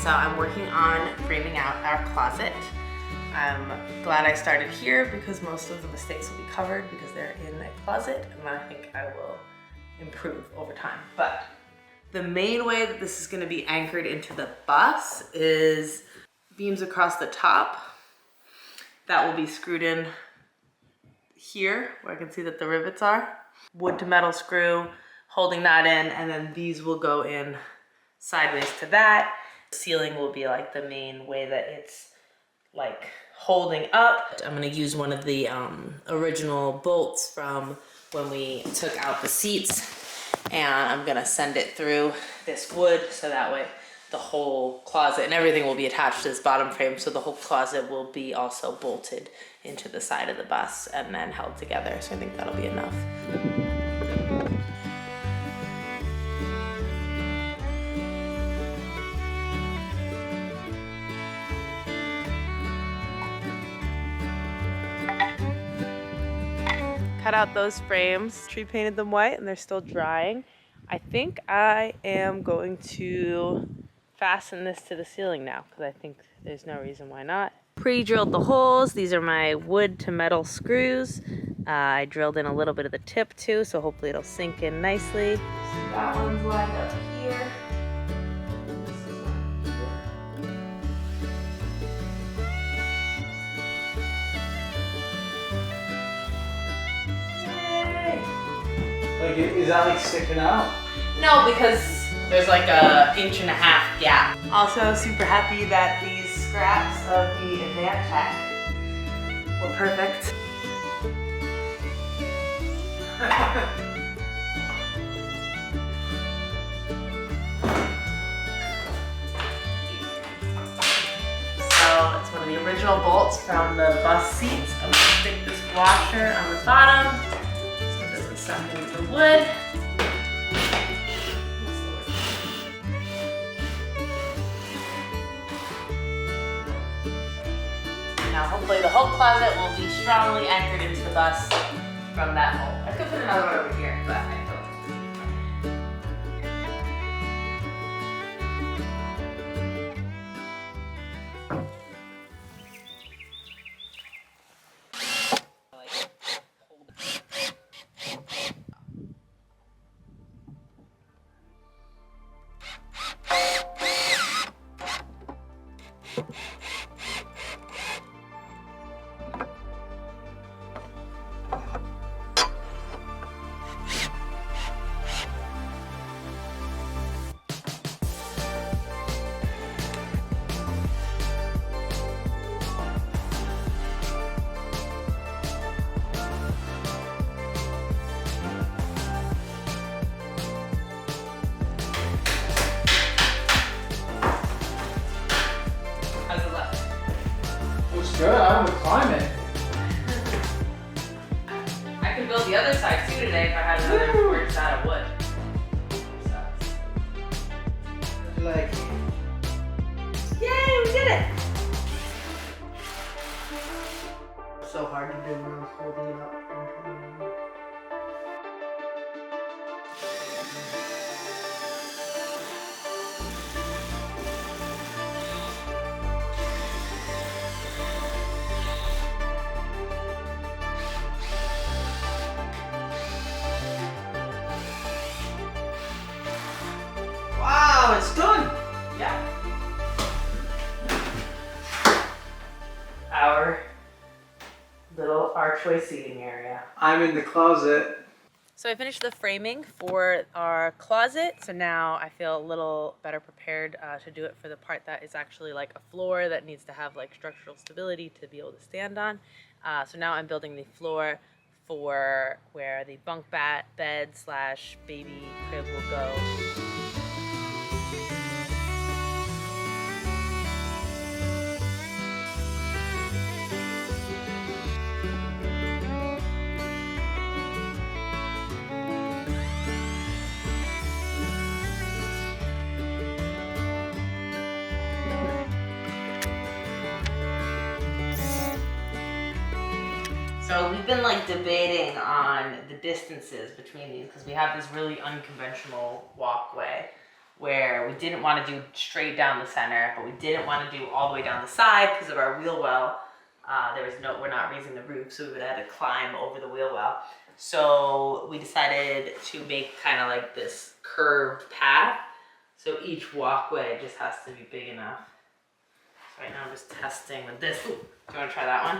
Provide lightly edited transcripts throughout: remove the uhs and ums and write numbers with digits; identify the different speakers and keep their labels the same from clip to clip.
Speaker 1: So I'm working on framing out our closet. I'm glad I started here because most of the mistakes will be covered because they're in a closet, and I think I will improve over time. But the main way that this is going to be anchored into the bus is beams across the top. That will be screwed in here where I can see that the rivets are. Wood to metal screw holding that in, and then these will go in sideways to that. The ceiling will be like the main way that it's like holding up. I'm gonna use one of the original bolts from when we took out the seats, and I'm gonna send it through this wood so that way the whole closet and everything will be attached to this bottom frame, so the whole closet will be also bolted into the side of the bus and then held together. So I think that'll be enough. Cut out those frames, tree painted them white, and they're still drying. I think I am going to fasten this to the ceiling now because I think there's no reason why not. Pre-drilled the holes. These are my wood to metal screws. I drilled in a little bit of the tip too, so hopefully it'll sink in nicely. So that one's lined up here.
Speaker 2: Like, is that like sticking out?
Speaker 1: No, because there's like a 1.5 inch gap. Also super happy that these scraps of the Advantech were perfect. So it's one of the original bolts from the bus seats. I'm gonna stick this washer on the bottom so it doesn't suck into the wood. Now hopefully the whole closet will be strongly anchored into the bus from that hole. I could put another one over here, but I don't.
Speaker 2: Good, I want to climb it.
Speaker 1: I could build the other side too today if I had another 4 inch out of wood.
Speaker 2: Like,
Speaker 1: yay, we did it!
Speaker 2: so hard to do when I was holding it up. Wow, it's done!
Speaker 1: Yeah. Our little archway seating area.
Speaker 2: I'm in the closet.
Speaker 1: So I finished the framing for our closet, so now I feel a little better prepared to do it for the part that is actually like a floor that needs to have like structural stability to be able to stand on. So now I'm building the floor for where the bunk bed / baby crib will go. So we've been like debating on the distances between these because we have this really unconventional walkway. where we didn't want to do straight down the center, but we didn't want to do all the way down the side because of our wheel well. We're not raising the roof, so we would have to climb over the wheel well. So we decided to make kind of like this curved path. So each walkway just has to be big enough. So right now I'm just testing with this. Ooh, do you want to try that one?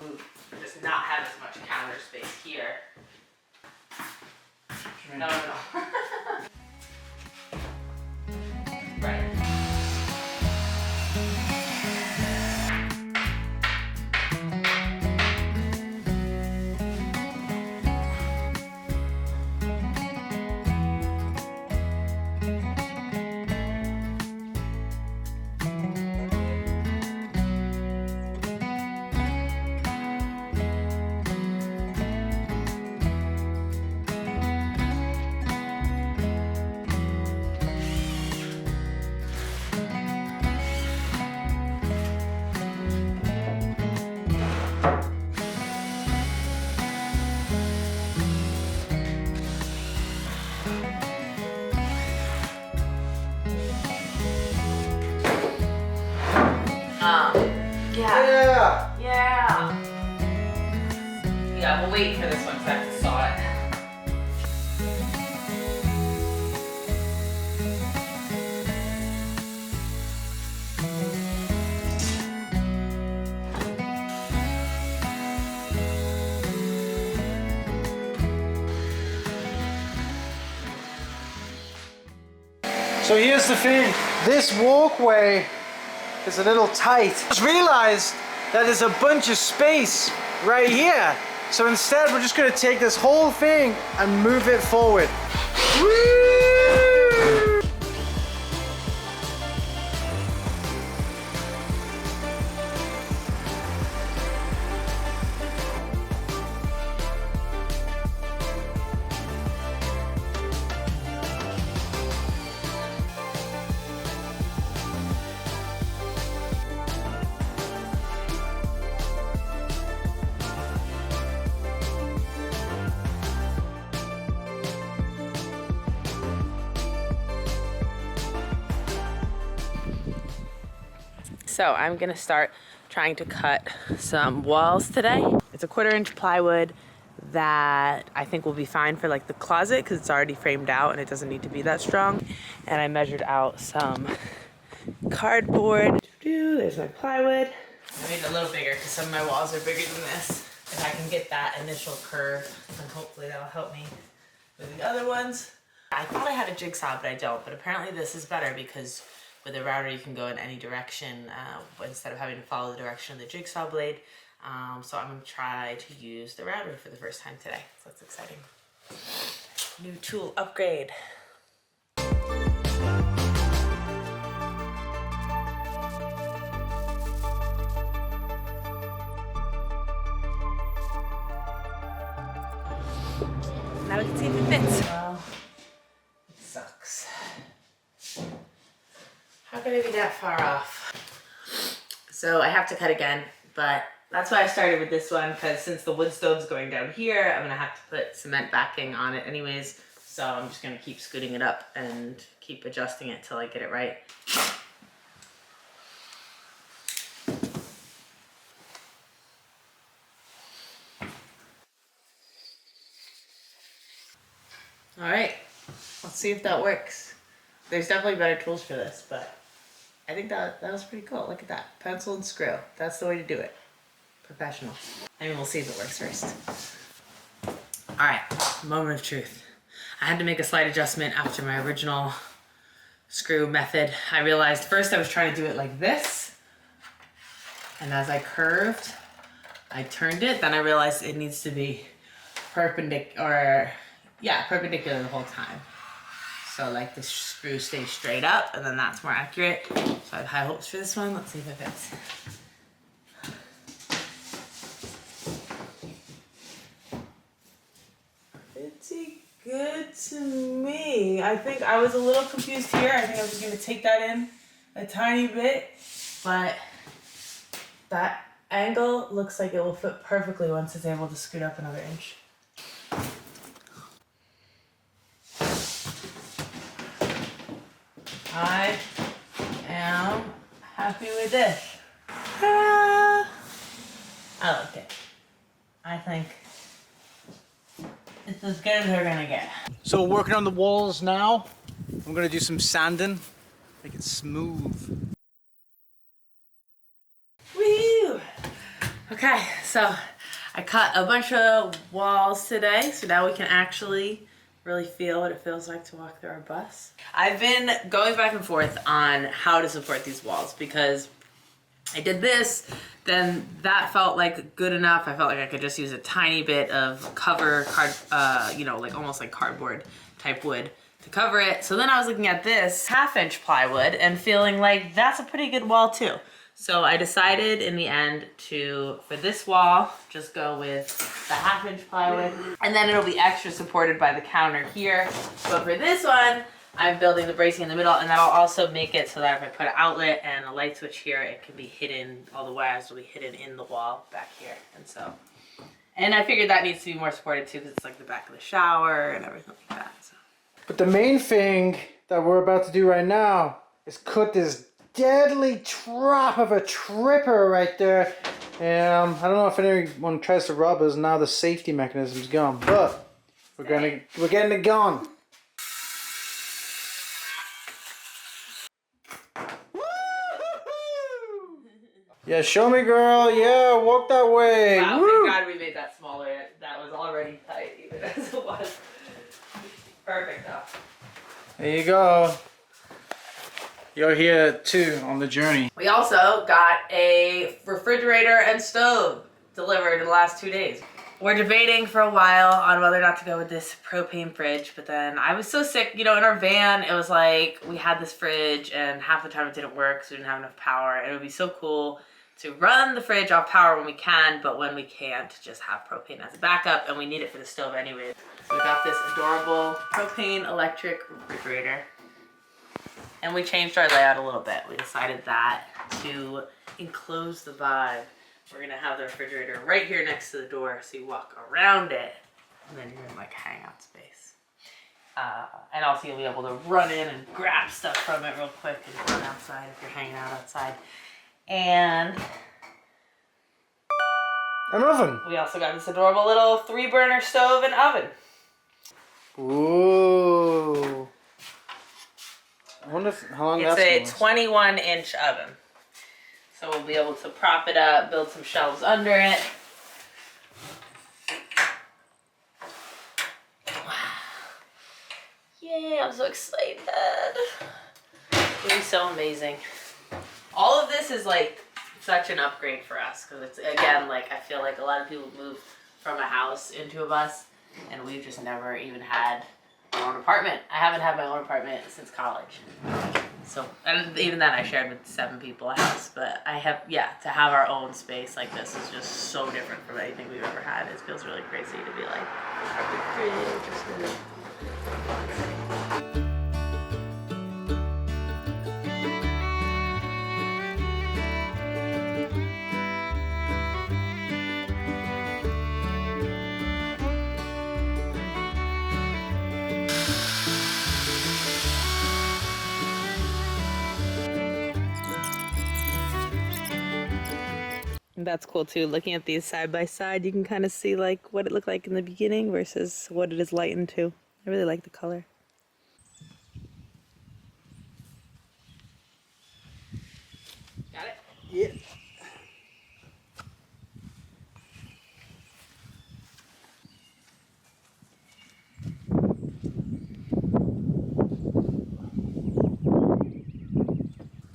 Speaker 1: Ooh, just not have as much counter space here. No. Right. Yeah, we'll wait for this one because I have to saw it.
Speaker 2: So here's the thing, this walkway is a little tight. I just realized that there's a bunch of space right here. So instead we're just gonna take this whole thing and move it forward. Woo!
Speaker 1: So I'm gonna start trying to cut some walls today. It's a 1/4 inch plywood that I think will be fine for like the closet because it's already framed out and it doesn't need to be that strong. And I measured out some cardboard. There's my plywood. I made it a little bigger because some of my walls are bigger than this. If I can get that initial curve, then hopefully that'll help me with the other ones. I thought I had a jigsaw, but I don't. But apparently this is better because with a router you can go in any direction instead of having to follow the direction of the jigsaw blade. So I'm gonna try to use the router for the first time today. So that's exciting. New tool upgrade. Now we can see if it fits. Well, it sucks. How could I be that far off? So I have to cut again, but that's why I started with this one, because since the wood stove's going down here, I'm gonna have to put cement backing on it anyways. So I'm just gonna keep scooting it up and keep adjusting it till I get it right. All right, let's see if that works. There's definitely better tools for this, but I think that was pretty cool. Look at that, pencil and screw. That's the way to do it. Professional. I mean, we'll see if it works first. All right, moment of truth. I had to make a slight adjustment after my original screw method. I realized first I was trying to do it like this, and as I curved, I turned it. Then I realized it needs to be perpendicular the whole time. So like the screw stays straight up, and then that's more accurate. So I have high hopes for this one. Let's see if it fits. Pretty good to me. I think I was a little confused here. I think I was gonna take that in a tiny bit, but that angle looks like it will fit perfectly once it's able to scoot up another inch. I am happy with this. I like it. I think it's as good as we're gonna get.
Speaker 2: So we're working on the walls now. I'm gonna do some sanding, make it smooth.
Speaker 1: Woo! Okay, so I cut a bunch of walls today, so now we can actually really feel what it feels like to walk through our bus. I've been going back and forth on how to support these walls because I did this, then that felt like good enough. I felt like I could just use a tiny bit of cover card, you know, like almost like cardboard type wood to cover it. So then I was looking at this 1/2-inch plywood and feeling like that's a pretty good wall too. So I decided in the end to, for this wall, just go with the 1/2-inch plywood, and then it'll be extra supported by the counter here. But for this one, I'm building the bracing in the middle, and that'll also make it so that if I put an outlet and a light switch here, it can be hidden, all the wires will be hidden in the wall back here. And I figured that needs to be more supported too, because it's like the back of the shower and everything like that. So.
Speaker 2: But the main thing that we're about to do right now is cut this deadly trap of a tripper right there. I don't know if anyone tries to rob us now. The safety mechanism's gone, but we're getting it gone. Yeah, show me, girl. Yeah, walk that way.
Speaker 1: Wow,
Speaker 2: Woo.
Speaker 1: thank God we made that smaller. That was already tight, even as it was. Perfect though.
Speaker 2: There you go. You're here too on the journey.
Speaker 1: We also got a refrigerator and stove delivered in the last 2 days. We're debating for a while on whether or not to go with this propane fridge, but then I was so sick, you know, in our van, it was like we had this fridge and half the time it didn't work, so we didn't have enough power, and it would be so cool to run the fridge off power when we can, but when we can't, just have propane as a backup, and we need it for the stove anyway. So we got this adorable propane electric refrigerator. And we changed our layout a little bit. We decided that to enclose the vibe, we're gonna have the refrigerator right here next to the door, so you walk around it, and then you're in like hangout space. And also you'll be able to run in and grab stuff from it real quick and run outside if you're hanging out outside. And
Speaker 2: an oven.
Speaker 1: We also got this adorable little 3-burner stove and oven.
Speaker 2: Ooh. I wonder how long that's going to
Speaker 1: It's a 21-inch oven. So we'll be able to prop it up, build some shelves under it. Wow. Yay, I'm so excited. It'll be so amazing. All of this is like such an upgrade for us because it's, again, like I feel like a lot of people move from a house into a bus and we've just never even had our own apartment. I haven't had my own apartment since college. So, and even then I shared with 7 people a house, but I have, yeah, to have our own space like this is just so different from anything we've ever had. It feels really crazy to be like, our big fridge. That's cool too. Looking at these side by side, you can kind of see like what it looked like in the beginning versus what it is lightened to. I really like the color. Got it?
Speaker 2: Yeah.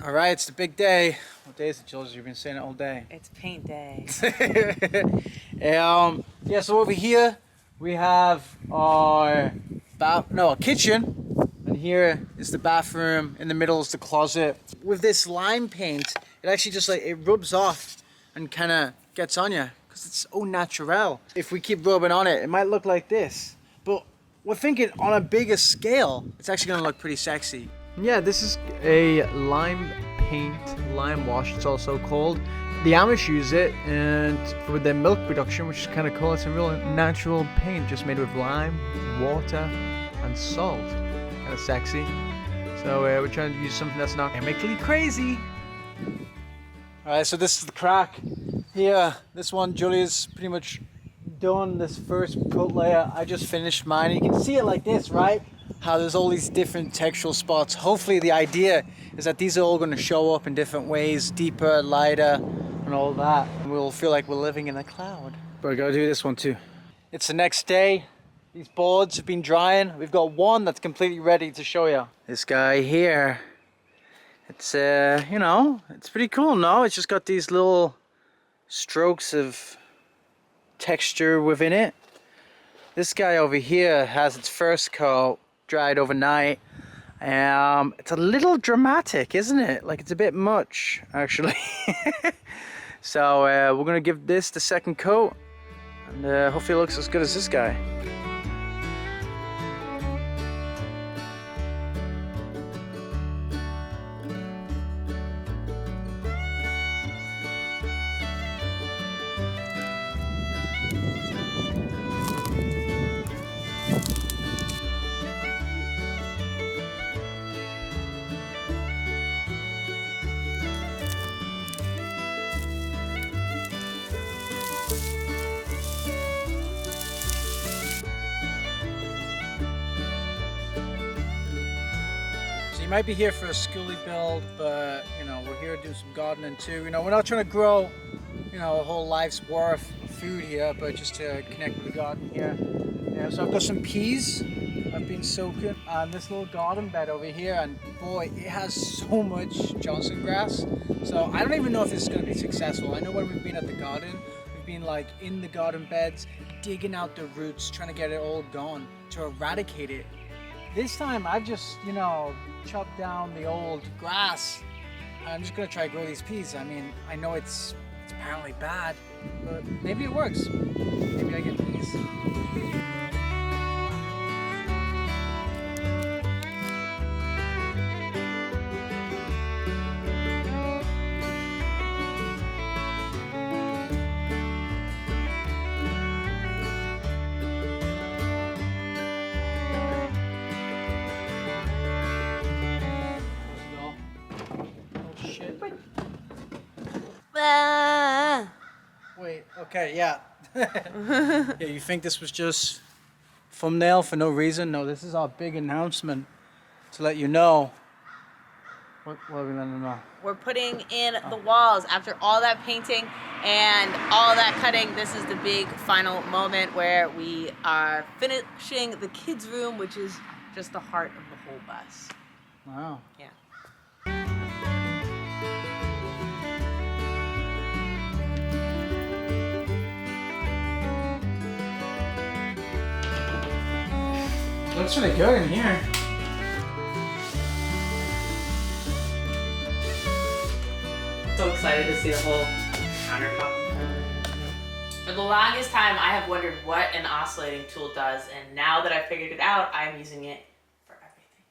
Speaker 2: All right, it's the big day. What day is it, Jules? You've been saying it all day.
Speaker 1: It's paint day.
Speaker 2: Yeah, so over here we have our kitchen, and here is the bathroom. In the middle is the closet. With this lime paint, it actually just like it rubs off and kind of gets on you because it's au naturel. If we keep rubbing on it, it might look like this, but we're thinking on a bigger scale, it's actually gonna look pretty sexy. Yeah, this is a lime paint, Limewash it's also called. The Amish use it and with their milk production, which is kind of cool. It's a real natural paint just made with lime, water and salt. Kind of sexy. So So we're trying to use something that's not chemically crazy. Alright, so this is the crack here. This one, Julia's pretty much done this first coat layer. I just finished mine. You can see it like this, right? How there's all these different textural spots. Hopefully the idea is that these are all going to show up in different ways, deeper, lighter, and all that. And we'll feel like we're living in a cloud. But I gotta do this one too. It's the next day. These boards have been drying. We've got one that's completely ready to show you. This guy here. It's, you know, it's pretty cool, no? It's just got these little strokes of texture within it. This guy over here has its first coat dried overnight. It's a little dramatic, isn't it? Like, it's a bit much, actually. So we're gonna give this the second coat, and hopefully it looks as good as this guy. You might be here for a Skoolie build, but you know, we're here to do some gardening too. You know, we're not trying to grow, you know, a whole life's worth of food here, but just to connect with the garden here. Yeah, so I've got some peas I've been soaking on this little garden bed over here, and boy, it has so much Johnson grass. So I don't even know if this is going to be successful. I know when we've been at the garden, we've been like in the garden beds, digging out the roots, trying to get it all gone to eradicate it. This time I've just, you know, chopped down the old grass. I'm just gonna try to grow these peas. I mean, I know it's apparently bad, but maybe it works. Maybe I get peas. Wait, okay, yeah. Yeah, you think this was just thumbnail for no reason? No, this is our big announcement to let you know. What are we letting them know?
Speaker 3: We're putting in the walls after all that painting and all that cutting. This is the big final moment where we are finishing the kids' room, which is just the heart of the whole bus.
Speaker 2: Wow.
Speaker 3: Yeah.
Speaker 2: Looks really good in here.
Speaker 1: So excited to see the whole countertop. For the longest time, I have wondered what an oscillating tool does, and now that I figured it out, I'm using it for everything.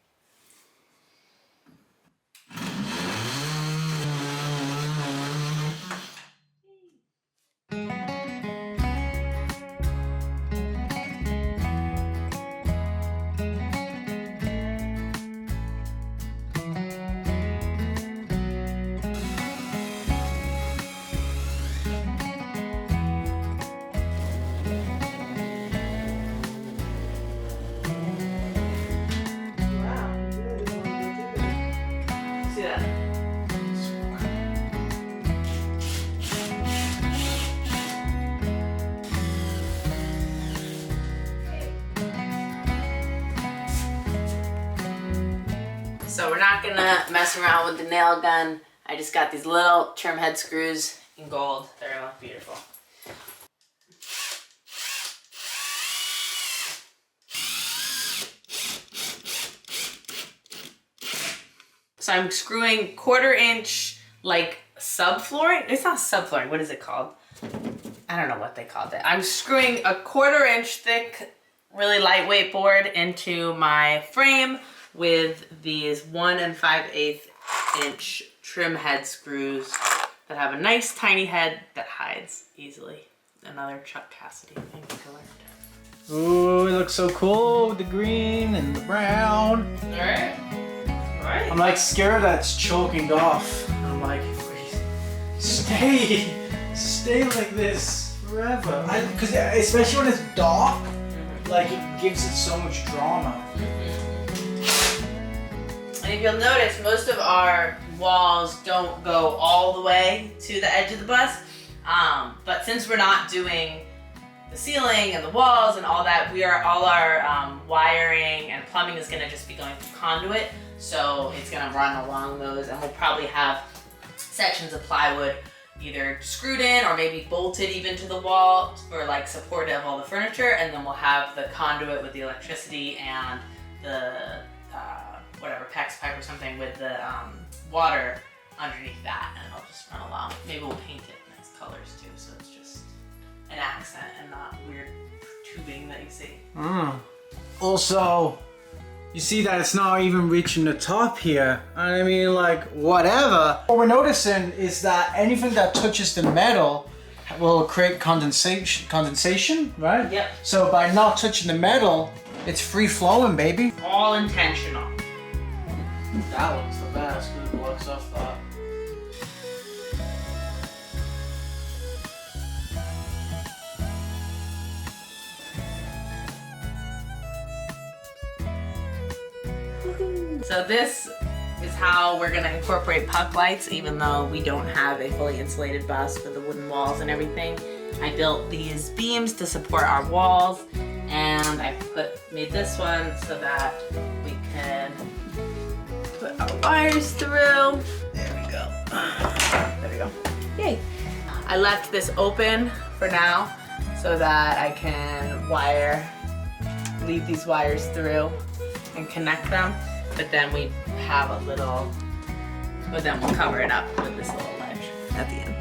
Speaker 1: So we're not gonna mess around with the nail gun. I just got these little trim head screws in gold. They're gonna look beautiful. So I'm screwing 1/4 inch like subflooring. It's not subflooring, what is it called? I don't know what they called it. I'm screwing a 1/4 inch thick, really lightweight board into my frame with these 1 5/8 inch trim head screws that have a nice tiny head that hides easily. Another Chuck Cassidy thing I learned.
Speaker 2: Ooh, it looks so cool with the green and the brown.
Speaker 1: All right. right.
Speaker 2: I'm like scared that it's choking off. And I'm like, wait, stay like this forever. Because especially when it's dark, like it gives it so much drama.
Speaker 3: And if you'll notice, most of our walls don't go all the way to the edge of the bus. But since we're not doing the ceiling and the walls and all that, all our wiring and plumbing is gonna just be going through conduit. So it's gonna run along those, and we'll probably have sections of plywood either screwed in or maybe bolted even to the wall for like support of all the furniture. And then we'll have the conduit with the electricity and the whatever, PEX pipe or something with the water underneath that, and it'll just run along. Maybe we'll paint it nice colors too, so it's just an accent and not weird tubing that you see.
Speaker 2: Also, you see that it's not even reaching the top here. I mean, like, whatever. What we're noticing is that anything that touches the metal will create condensation, right?
Speaker 3: Yep.
Speaker 2: So by not touching the metal, it's free flowing, baby.
Speaker 3: All intentional.
Speaker 2: That looks the best, because it blocks off that.
Speaker 3: So this is how we're gonna incorporate puck lights, even though we don't have a fully insulated bus with the wooden walls and everything. I built these beams to support our walls, and I made this one so that we can put our wires through. There we go. There we go. Yay. I left this open for now so that I can lead these wires through and connect them. But then we have we'll cover it up with this little ledge at the end.